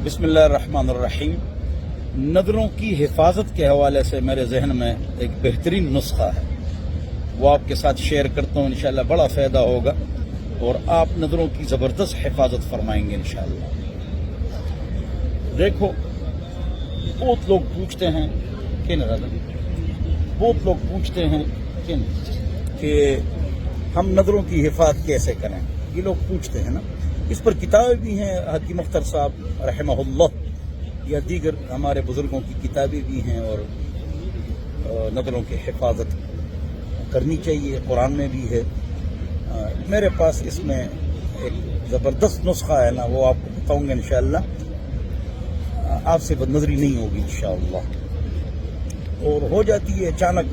बिस्मिल्लाहिर्रहमानिर्रहीम। नज़रों की हिफाजत के हवाले से मेरे जहन में एक बेहतरीन नुस्खा है, वो आपके साथ शेयर करता हूँ। इंशाअल्लाह बड़ा फ़ायदा होगा और आप नज़रों की ज़बरदस्त हिफाजत फरमाएंगे इंशाअल्लाह। देखो, बहुत लोग पूछते हैं कि हम नज़रों की हिफाजत कैसे करें, ये लोग पूछते हैं ना। इस पर किताबें भी हैं, हकीम अख्तर साहब रहमहुल्लाह या दीगर हमारे बुज़ुर्गों की किताबें भी हैं, और नज़रों की हिफाजत करनी चाहिए, कुरान में भी है। मेरे पास इसमें एक ज़बरदस्त नुस्खा है ना, वो आपको बताऊँगा इंशाअल्लाह। आपसे बदनज़री नहीं होगी इंशाअल्लाह, और हो जाती है अचानक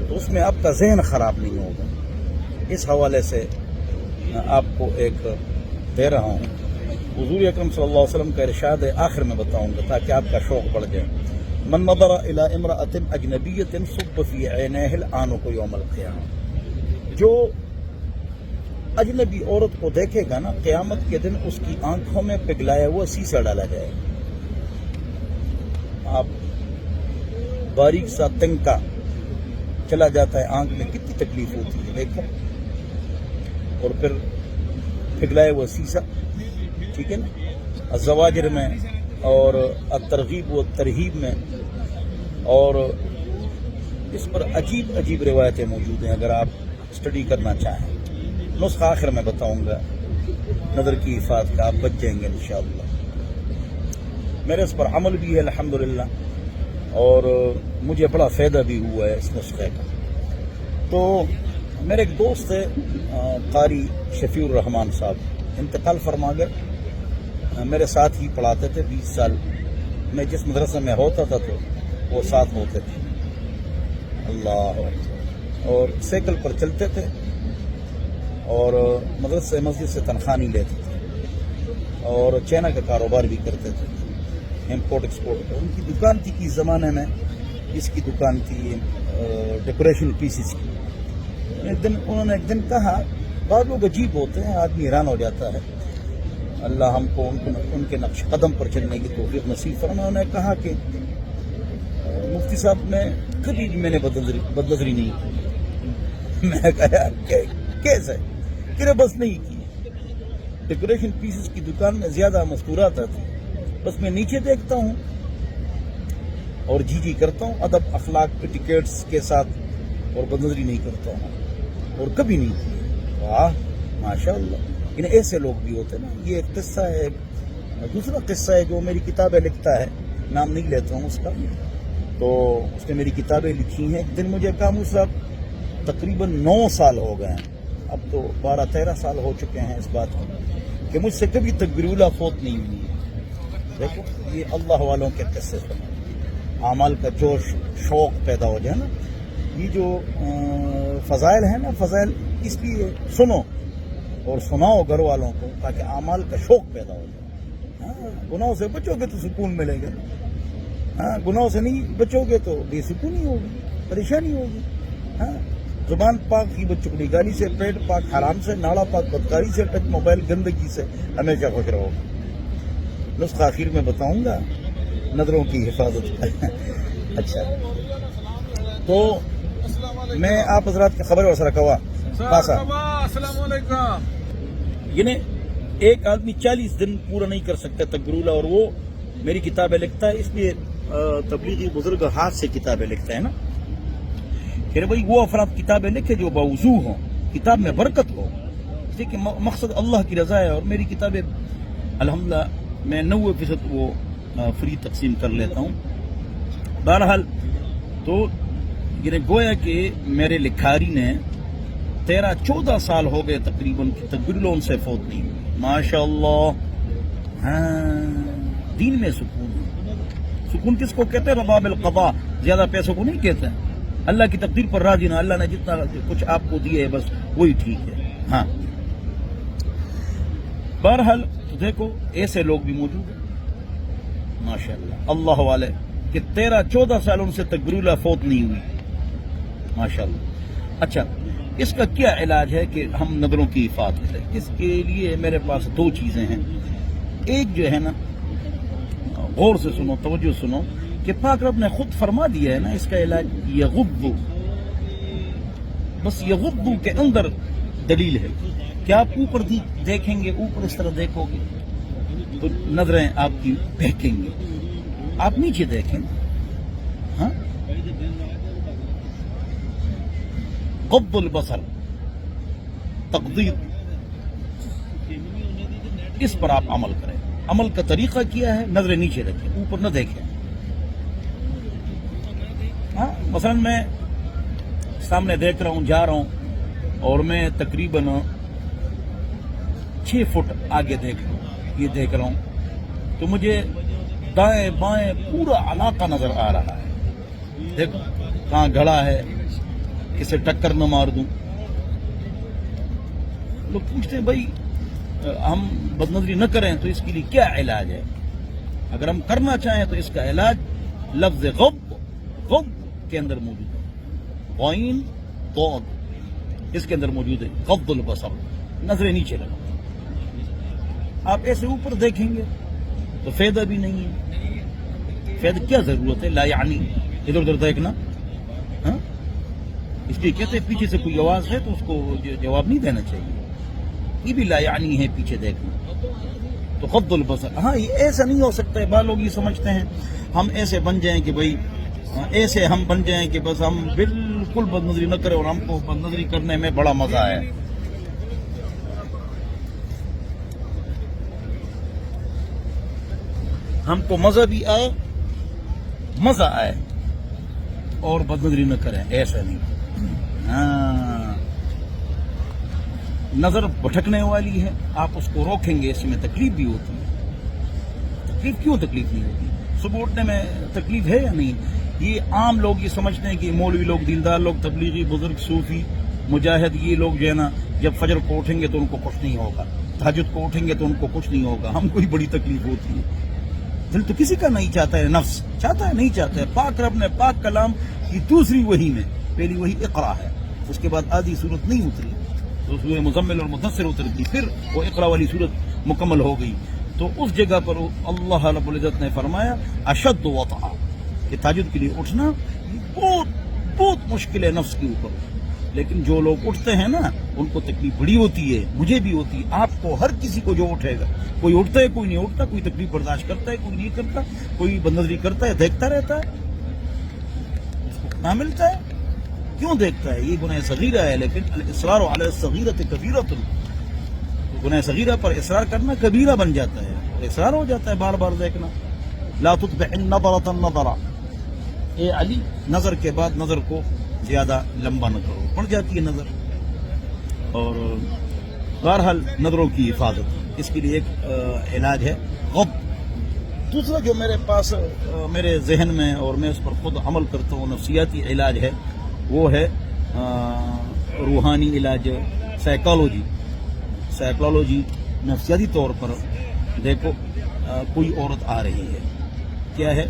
तो उसमें आपका जहन ख़राब नहीं होगा। इस हवाले से आपको एक दे रहा हूँ। हुज़ूर अकरम सल्लल्लाहु अलैहि वसल्लम का इरशाद है, आखिर में बताऊँगा ताकि आपका शौक़ बढ़ जाए। मन नज़रा इला इम्रअतिन अजनबिय्यतिन सुब्ब फ़ी ऐनैहिल आनुक़ यौमल क़ियामह। जो अजनबी औरत को देखेगा ना, क़यामत के दिन उसकी आंखों में पिघलाया हुआ शीशा डाला जाएगा। आप बारीक सा तिनका चला जाता है आंख में, कितनी तकलीफ होती है देखो। और फिर पिघलाया हुआ शीशा, ठीक है ना। ज़वाजिर में और तरगीब व तरहीब में, और इस पर अजीब अजीब रिवायतें मौजूद हैं, अगर आप स्टडी करना चाहें। नुस्खा आखिर में बताऊंगा, नज़र की हिफाजत का, आप बच जाएंगे इंशाअल्लाह। मेरे इस पर अमल भी है अल्हम्दुलिल्लाह, और मुझे बड़ा फ़ायदा भी हुआ है इस नुस्खे का। तो मेरे एक दोस्त है कारी शफीउर रहमान साहब, इंतकाल फरमा गए। मेरे साथ ही पढ़ाते थे 20 साल। मैं जिस मदरसे में होता था तो वो साथ होते थे, अल्लाह। और साइकिल पर चलते थे, और मदरसे मस्जिद से तनख्वाह नहीं लेते थे, और चाइना का कारोबार भी करते थे, इम्पोर्ट एक्सपोर्ट। उनकी दुकान थी कि ज़माने में, इसकी दुकान थी डेकोरेशन पीसेस की। उन्होंने एक दिन कहा, बाद लोग अजीब होते हैं, आदमी हैरान हो जाता है। अल्लाह हमको उनके नक्श कदम पर चलने की तौफीक नसीब फरमाए। उन्होंने कहा कि मुफ्ती साहब, मैं कभी भी मैंने बदनज़री नहीं की। मैं कहा यार कैसे, कि बस नहीं की। डेकोरेशन पीसेस की दुकान में ज़्यादा मस्तूरात आती, बस मैं नीचे देखता हूँ और जी करता हूँ, अदब अखलाक एटिकेट्स के साथ, और बदनज़री नहीं करता हूँ, और कभी नहीं की। वाह माशाअल्लाह। इन ऐसे लोग भी होते हैं ना। ये एक किस्सा है। दूसरा किस्सा है जो मेरी किताबें लिखता है, नाम नहीं लेता हूँ उसका, तो उसने मेरी किताबें लिखी हैं। एक दिन मुझे कहा, मुझे साहब तकरीबन 9 साल हो गए हैं, अब तो 12-13 साल हो चुके हैं इस बात को, कि मुझसे कभी तकबीरुल्लाह फौत नहीं हुई है। देखो, ये अल्लाह वालों के किस्से सुनो, आमाल का जोश शौक़ पैदा हो जाए ना। ये जो फ़ज़ाइल है ना, फ़ज़ाइल इसलिए सुनो और सुनाओ घर वालों को, ताकि आमाल का शौक़ पैदा हो जाए। हाँ, गुनाहों से बचोगे तो सुकून मिलेगा। हाँ, गुनाहों से नहीं बचोगे तो बेसुकूनी होगी, परेशानी होगी। हाँ, ज़ुबान पाक ही बच्चों की गाली से, पेट पाक हराम से, नाड़ा पाक बदकारी से, टच मोबाइल गंदगी से, हमेशा खुश रहोगे। नुस्खा आखिर में बताऊंगा, नज़रों की हिफाजत। अच्छा, तो मैं आप हज़रात की खबर वसरा कवा यानी एक आदमी 40 दिन पूरा नहीं कर सकता तकबीरुल्लाह, और वो मेरी किताबें लिखता है। इसलिए तबलीगी बुजुर्ग हाथ से किताबें लिखते हैं ना, फिर भाई वो अफराद किताबें लिखे जो बावजू हों, किताब में बरकत हो। देखिए, मकसद अल्लाह की रज़ा है, और मेरी किताबें अल्हम्दुलिल्लाह मैं 90% वो फ्री तकसीम कर लेता हूँ। बहरहाल, तो ये गोया कि मेरे लिखारी ने 13-14 साल हो गए तकरीबन की तकबीरुल्लाह उनसे फौत नहीं हुई, माशाअल्लाह। हाँ, दीन में सुकून। सुकून किसको कहते हैं? रबाबिल क़ज़ा। ज्यादा पैसों को नहीं कहते हैं। अल्लाह की तकदीर पर राजी ना, अल्लाह ने जितना कुछ आपको दिए है बस वही ठीक है। हाँ, बहरहाल, तो देखो ऐसे लोग भी मौजूद हैं माशाअल्लाह, अल्लाह वाले, कि 13-14 साल उनसे तकबीरुल्लाह फौत नहीं हुई, माशाअल्लाह। अच्छा, इसका क्या इलाज है कि हम नज़रों की हिफाजत करें? इसके लिए मेरे पास 2 चीज़ें हैं। एक जो है ना, غور سے سنو، توجہ سنو کہ پاک رب نے خود فرما دیا ہے نا اس کا علاج یغض، بس یغض کے اندر دلیل ہے کہ آپ اوپر دیکھیں گے، اوپر اس طرح دیکھو گے تو نظریں آپ کی بہکیں گی، آپ نیچے دیکھیں، ہاں غض البصر تقدیر، اس پر آپ عمل کریں۔ عمل کا طریقہ کیا ہے؟ نظریں نیچے رکھیں، اوپر نہ دیکھیں۔ ہاں مثلا میں سامنے دیکھ رہا ہوں، جا رہا ہوں اور میں تقریباً 6 فٹ آگے دیکھ رہا ہوں تو مجھے دائیں بائیں پورا علاقہ نظر آ رہا ہے، دیکھو کہاں گھڑا ہے، کسے ٹکر نہ مار دوں۔ لوگ پوچھتے ہیں بھائی ہم بدنظری نہ کریں تو اس کے لیے کیا علاج ہے؟ اگر ہم کرنا چاہیں تو اس کا علاج لفظ غض کے اندر موجود ہے، غین ضاد اس کے اندر موجود ہے، غض البصر، نظریں نیچے لگا۔ آپ ایسے اوپر دیکھیں گے تو فائدہ بھی نہیں ہے، فائدہ کیا ضرورت ہے؟ لا یعنی ادھر ادھر دیکھنا، ہاں اس لیے کہتے ہیں پیچھے سے کوئی آواز ہے تو اس کو جواب نہیں دینا چاہیے، یہ بھی لا یعنی ہے پیچھے دیکھنا۔ تو غض البصر، ہاں یہ ایسا نہیں ہو سکتا ہے، بعض لوگ یہ سمجھتے ہیں ہم ایسے بن جائیں کہ بھائی ایسے ہم بن جائیں کہ بس ہم بالکل بدنظری نہ کریں اور ہم کو بدنظری کرنے میں بڑا مزہ آئے۔ ہم کو مزہ بھی آئے، مزہ آئے اور بدنظری نہ کریں، ایسا نہیں۔ ہاں نظر بھٹکنے والی ہے، آپ اس کو روکیں گے، اس میں تکلیف بھی ہوتی ہے۔ تکلیف کیوں تکلیف نہیں ہوتی؟ صبح اٹھنے میں تکلیف ہے یا نہیں؟ یہ عام لوگ یہ سمجھتے ہیں کہ مولوی لوگ، دیندار لوگ، تبلیغی، بزرگ، صوفی، مجاہد، یہ لوگ جو ہے نا جب فجر کو اٹھیں گے تو ان کو کچھ نہیں ہوگا، تہجد کو اٹھیں گے تو ان کو کچھ نہیں ہوگا، ہم کو ہی بڑی تکلیف ہوتی ہے۔ دل تو کسی کا نہیں چاہتا ہے، نفس چاہتا ہے، نہیں چاہتا ہے۔ پاک رب نے پاک کلام کی دوسری وحی میں، پہلی وحی اقرا ہے، اس کے بعد آدھی صورت نہیں اتری تو سورہ مزمل اور مدثر اتر گئی، پھر وہ اقرا والی صورت مکمل ہو گئی، تو اس جگہ پر اللہ رب العزت نے فرمایا اشد وطئا کہ تہجد کے لیے اٹھنا بہت بہت مشکل ہے نفس کے اوپر، لیکن جو لوگ اٹھتے ہیں نا ان کو تکلیف بڑی ہوتی ہے، مجھے بھی ہوتی ہے، آپ کو، ہر کسی کو جو اٹھے گا، کوئی اٹھتا ہے کوئی نہیں اٹھتا، کوئی تکلیف برداشت کرتا ہے کوئی نہیں کرتا، کوئی بدنظری کرتا ہے دیکھتا رہتا ہے، اس کو نہ ملتا ہے، کیوں دیکھتا ہے؟ یہ گناہ صغیرہ ہے، لیکن الاصرار علی الصغیرۃ کبیرۃ، گناہ صغیرہ پر اصرار کرنا کبیرہ بن جاتا ہے، اور اصرار ہو جاتا ہے بار بار دیکھنا۔ لا تتبع النظرۃ النظرۃ، اے علی نظر کے بعد نظر کو زیادہ لمبا نہ کرو، پڑ جاتی ہے نظر۔ اور بہرحال نظروں کی حفاظت، اس کے لیے ایک علاج ہے غض۔ دوسرا جو میرے پاس میرے ذہن میں اور میں اس پر خود عمل کرتا ہوں، نفسیاتی علاج ہے، وہ ہے روحانی علاج، سائیکالوجی، نفسیاتی طور پر۔ دیکھو کوئی عورت آ رہی ہے، کیا ہے؟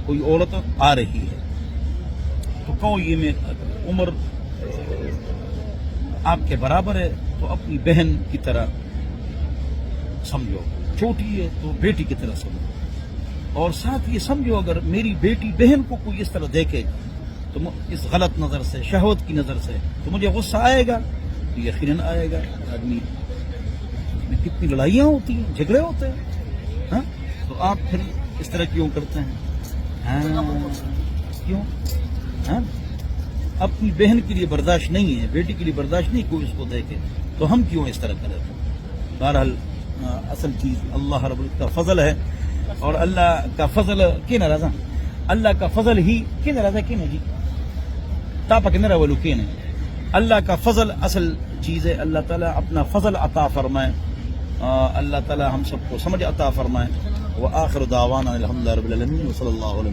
کوئی عورت آ رہی ہے تو کہو یہ میں عمر آپ کے برابر ہے تو اپنی بہن کی طرح سمجھو، چھوٹی ہے تو بیٹی کی طرح سمجھو، اور ساتھ یہ سمجھو اگر میری بیٹی بہن کو کوئی اس طرح دیکھے تو اس غلط نظر سے، شہوت کی نظر سے، تو مجھے غصہ آئے گا، تو یقیناً آئے گا۔ آدمی میں کتنی لڑائیاں ہوتی ہیں، جھگڑے ہوتے ہیں، ہاں تو آپ پھر اس طرح کیوں کرتے ہیں؟ کیوں؟ اپنی بہن کے لیے برداشت نہیں ہے، بیٹی کے لیے برداشت نہیں کوئی اس کو دیکھے، تو ہم کیوں اس طرح کریں؟ بہرحال اصل چیز اللہ رب العزت کا فضل ہے، اور اللہ کا فضل کی ناراض، اللہ کا فضل ہی کی ناراض ہے، کی نہیں جی تاپا کے میرا ولو کی نہیں، اللہ کا فضل اصل چیز ہے۔ اللہ تعالیٰ اپنا فضل عطا فرمائے، اللہ تعالیٰ ہم سب کو سمجھ عطا فرمائے۔ وآخر دعوانا الحمدللہ رب العالمین وصلی اللہ علیہ